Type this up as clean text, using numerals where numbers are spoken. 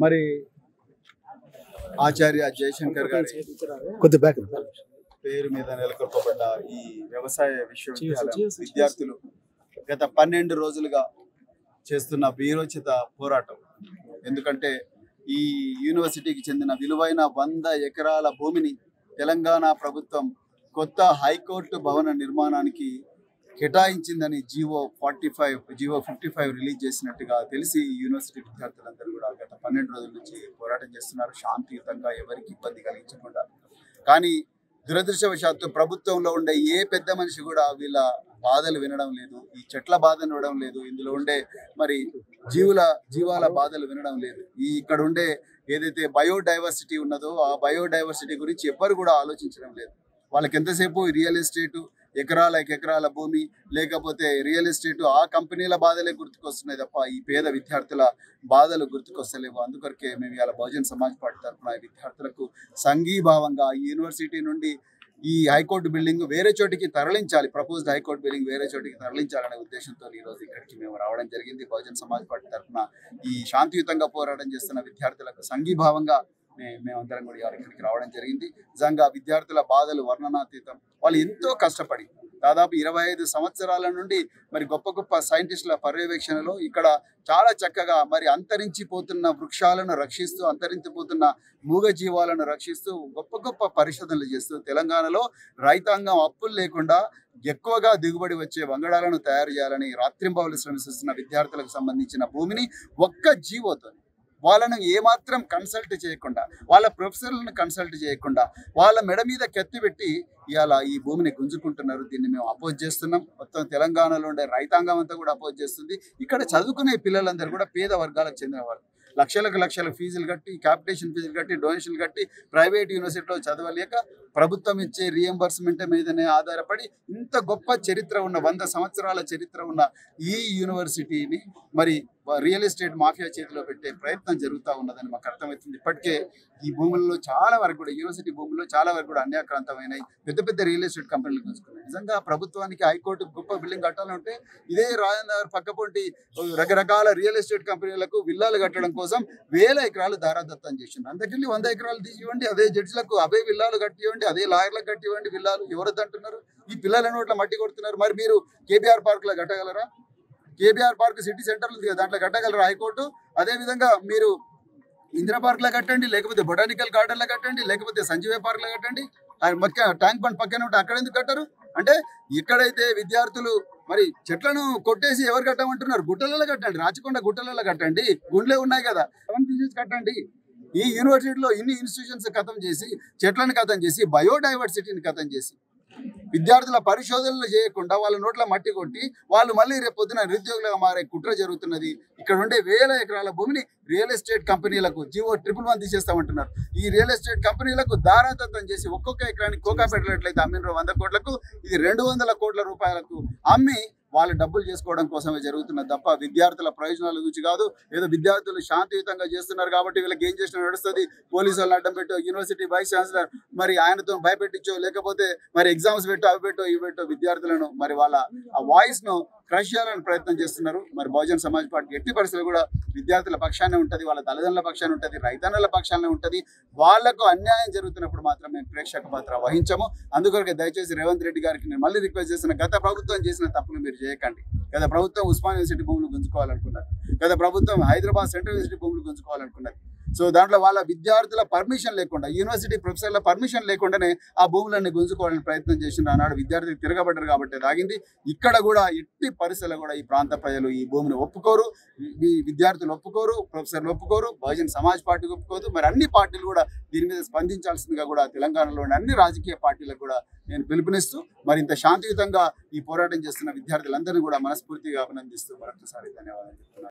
మరి ఆచార్య జయశంకర్ గారి పేరు మీద నెలకొల్పబడ్డ ఈ వ్యవసాయ విశ్వవిద్యాలయం విద్యార్థులు గత 12 రోజులుగా చేస్తున్న వీరోచిత పోరాటం. ఎందుకంటే ఈ యూనివర్సిటీకి చెందిన విలువైన 100 ఎకరాల భూమిని తెలంగాణ ప్రభుత్వం కొత్త హైకోర్టు భవన నిర్మాణానికి కేటాయించిందని జీవో 55 రిలీజ్ చేసినట్టుగా తెలిసి యూనివర్సిటీ విద్యార్థులందరూ కూడా గత 12 రోజుల నుంచి పోరాటం చేస్తున్నారు, శాంతియుతంగా ఎవరికి ఇబ్బంది కలిగించకుండా. కానీ దురదృష్టవశాత్తు ప్రభుత్వంలో ఉండే ఏ పెద్ద మనిషి కూడా వీళ్ళ బాధలు వినడం లేదు, ఈ చెట్ల బాధను వినడం లేదు, ఇందులో ఉండే మరి జీవాల బాధలు వినడం లేదు. ఇక్కడ ఉండే ఏదైతే బయోడైవర్సిటీ ఉన్నదో ఆ బయోడైవర్సిటీ గురించి ఎవ్వరు కూడా ఆలోచించడం లేదు. వాళ్ళకి ఎంతసేపు రియల్ ఎస్టేటు, ఎకరాల భూమి, లేకపోతే రియల్ ఎస్టేటు ఆ కంపెనీల బాధలే గుర్తుకొస్తున్నాయి తప్ప ఈ పేద విద్యార్థుల బాధలు గుర్తుకొస్తలేవు. అందుకొరకే మేము ఇవాళ బహుజన్ సమాజ్ పార్టీ తరఫున విద్యార్థులకు సంఘీభావంగా ఈ యూనివర్సిటీ నుండి ఈ హైకోర్టు బిల్డింగ్ వేరే చోటికి తరలించాలి, ప్రపోజ్డ్ హైకోర్టు బిల్డింగ్ వేరే చోటికి తరలించాలనే ఉద్దేశంతో ఈరోజు ఇక్కడికి మేము రావడం జరిగింది. బహుజన్ సమాజ్ పార్టీ తరఫున ఈ శాంతియుతంగా పోరాటం చేస్తున్న విద్యార్థులకు సంఘీభావంగా మేమందరం కూడా ఇక్కడికి రావడం జరిగింది. నిజంగా విద్యార్థుల బాధలు వర్ణనాతీతం. వాళ్ళు ఎంతో కష్టపడి దాదాపు 25 సంవత్సరాల నుండి మరి గొప్ప సైంటిస్టుల పర్యవేక్షణలో ఇక్కడ చాలా చక్కగా మరి అంతరించిపోతున్న వృక్షాలను రక్షిస్తూ, అంతరించిపోతున్న మూగజీవాలను రక్షిస్తూ గొప్ప పరిశోధనలు చేస్తూ తెలంగాణలో రైతాంగం అప్పులు లేకుండా ఎక్కువగా దిగుబడి వచ్చే వంగడాలను తయారు చేయాలని రాత్రింబవలు శ్రమిస్తున్న విద్యార్థులకు సంబంధించిన భూమిని ఒక్క జీవోతో వాళ్ళను ఏమాత్రం కన్సల్ట్ చేయకుండా, వాళ్ళ ప్రొఫెసర్లను కన్సల్ట్ చేయకుండా వాళ్ళ మెడ మీద కత్తి పెట్టి ఇవాళ ఈ భూమిని గుంజుకుంటున్నారు. దీన్ని మేము అపోజ్ చేస్తున్నాం. మొత్తం తెలంగాణలో ఉండే రైతాంగం అంతా కూడా అపోజ్ చేస్తుంది. ఇక్కడ చదువుకునే పిల్లలందరూ కూడా పేద వర్గాలకు చెందిన వాళ్ళు. లక్షల ఫీజులు కట్టి, క్యాపిటేషన్ ఫీజులు కట్టి, డొనేషన్లు కట్టి ప్రైవేట్ యూనివర్సిటీలో చదవలేక ప్రభుత్వం ఇచ్చే రియంబర్స్మెంట్ మీదనే ఆధారపడి ఇంత గొప్ప చరిత్ర ఉన్న 100 సంవత్సరాల చరిత్ర ఉన్న ఈ యూనివర్సిటీని మరి రియల్ ఎస్టేట్ మాఫియా చేతిలో పెట్టే ప్రయత్నం జరుగుతూ ఉన్నదని మాకు అర్థమవుతుంది. ఇప్పటికే ఈ భూముల్లో చాలా వరకు కూడా యూనివర్సిటీ భూముల్లో చాలా వరకు కూడా అన్యాక్రాంతమైనాయి. పెద్ద రియల్ ఎస్టేట్ కంపెనీలు గుంజుకున్నాయి. నిజంగా ప్రభుత్వానికి హైకోర్టు గొప్ప బిల్డింగ్ కట్టాలంటే ఇదే రాజేంద్ర పక్కపొంటి రకరకాల రియల్ ఎస్టేట్ కంపెనీలకు విల్లాలు కట్టడం కోసం 1000 ఎకరాలు దారాదత్తం చేసింది. అందుకెళ్ళి 100 ఎకరాలు తీసివ్వండి, అదే జడ్జిలకు అవే విల్లాలు కట్టివ్వండి, అదే లాయర్లకు కట్టివ్వండి విల్లాలు. ఎవరొద్దు అంటున్నారు? ఈ పిల్లల నోట్ల మట్టి కొడుతున్నారు. మరి మీరు కేబీఆర్ పార్క్లో కట్టగలరా? కేబీఆర్ పార్క్ సిటీ సెంటర్ ఉంది కదా, దాంట్లో కట్టగలరా హైకోర్టు? అదేవిధంగా మీరు ఇందిరా పార్క్లో కట్టండి, లేకపోతే బొటానికల్ గార్డెన్లో కట్టండి, లేకపోతే సంజీవ పార్క్లో కట్టండి. ట్యాంక్ బండ్ పక్కన ఉంటే అక్కడ ఎందుకు కట్టరు? అంటే ఇక్కడైతే విద్యార్థులు మరి చెట్లను కొట్టేసి ఎవరు కట్టమంటున్నారు? గుట్టలలో కట్టండి, రాచకొండ గుట్టలలో కట్టండి, గుండ్లే ఉన్నాయి కదా, అవన్నీ తీసేసి కట్టండి. ఈ యూనివర్సిటీలో ఇన్ని ఇన్స్టిట్యూషన్స్ ఖతం చేసి, చెట్లను ఖతం చేసి, బయోడైవర్సిటీని ఖతం చేసి, విద్యార్థుల పరిశోధనలు చేయకుండా వాళ్ళ నోట్ల మట్టి కొట్టి వాళ్ళు మళ్ళీ రేపు పొద్దున నిరుద్యోగులుగా మారే కుట్ర జరుగుతున్నది. ఇక్కడ ఉండే 1000 ఎకరాల భూమిని రియల్ ఎస్టేట్ కంపెనీలకు జీవో 111 తీసేస్తామంటున్నారు. ఈ రియల్ ఎస్టేట్ కంపెనీలకు దారాదత్తం చేసి ఒక్కొక్క ఎకరానికి కోకా పెట్టినట్లయితే అమ్మిన 100 కోట్లకు, ఇది 200 కోట్ల రూపాయలకు అమ్మి వాళ్ళు డబ్బులు చేసుకోవడం కోసమే జరుగుతున్నది తప్ప విద్యార్థుల ప్రయోజనాల గురించి కాదు. ఏదో విద్యార్థులు శాంతియుతంగా చేస్తున్నారు కాబట్టి వీళ్ళకి ఏం చేసినా నడుస్తుంది, పోలీసు వాళ్ళని అడ్డం పెట్టో, యూనివర్సిటీ వైస్ ఛాన్సలర్ మరి ఆయనతో భయపెట్టించో, లేకపోతే మరి ఎగ్జామ్స్ పెట్టో, అవి పెట్టో, ఇవి పెట్టో విద్యార్థులను మరి వాళ్ళ ఆ వాయిస్ను క్రష్ చేయాలని ప్రయత్నం చేస్తున్నారు. మరి బహుజన్ సమాజ్ పార్టీ ఎట్టి పరిస్థితులు కూడా విద్యార్థుల పక్షానే ఉంటుంది, వాళ్ళ తల్లిదండ్రుల పక్షానే ఉంటుంది, రైతన్నుల పక్షానే ఉంటుంది. వాళ్లకు అన్యాయం జరుగుతున్నప్పుడు మాత్రం మేము ప్రేక్షక పాత్ర వహించము. అందుకొరకే దయచేసి రేవంత్ రెడ్డి గారికి నేను మళ్ళీ రిక్వెస్ట్ చేస్తున్న, గత ప్రభుత్వం చేసిన తప్పును మీరు చేయకండి. గత ప్రభుత్వం ఉస్మాన్ యూనివర్సిటీ భూములు గుంజుకోవాలనుకున్నది, గత ప్రభుత్వం హైదరాబాద్ సెంట్రల్ యూనివర్సిటీ భూములు గుంజుకోవాలనుకున్నది. సో దాంట్లో వాళ్ళ విద్యార్థుల పర్మిషన్ లేకుండా, యూనివర్సిటీ ప్రొఫెసర్ల పర్మిషన్ లేకుండానే ఆ భూములన్నీ గుంజుకోవాలని ప్రయత్నం చేసిన ఆనాడు విద్యార్థులు తిరగబడ్డారు కాబట్టి దాగింది. ఇక్కడ కూడా ఎట్టి పరిస్థితుల్లో కూడా ఈ ప్రాంత ప్రజలు ఈ భూమిని ఒప్పుకోరు, ఈ విద్యార్థులు ఒప్పుకోరు, ప్రొఫెసర్లు ఒప్పుకోరు, బహుజన్ సమాజ్ పార్టీ ఒప్పుకోదు. మరి అన్ని పార్టీలు కూడా దీని మీద స్పందించాల్సిందిగా కూడా తెలంగాణలోని అన్ని రాజకీయ పార్టీలకు కూడా నేను పిలుపునిస్తూ మరి ఇంత శాంతియుతంగా ఈ పోరాటం చేస్తున్న విద్యార్థులందరినీ కూడా మనస్ఫూర్తిగా అభినందిస్తూ మరొకసారి ధన్యవాదాలు చెప్తున్నాను.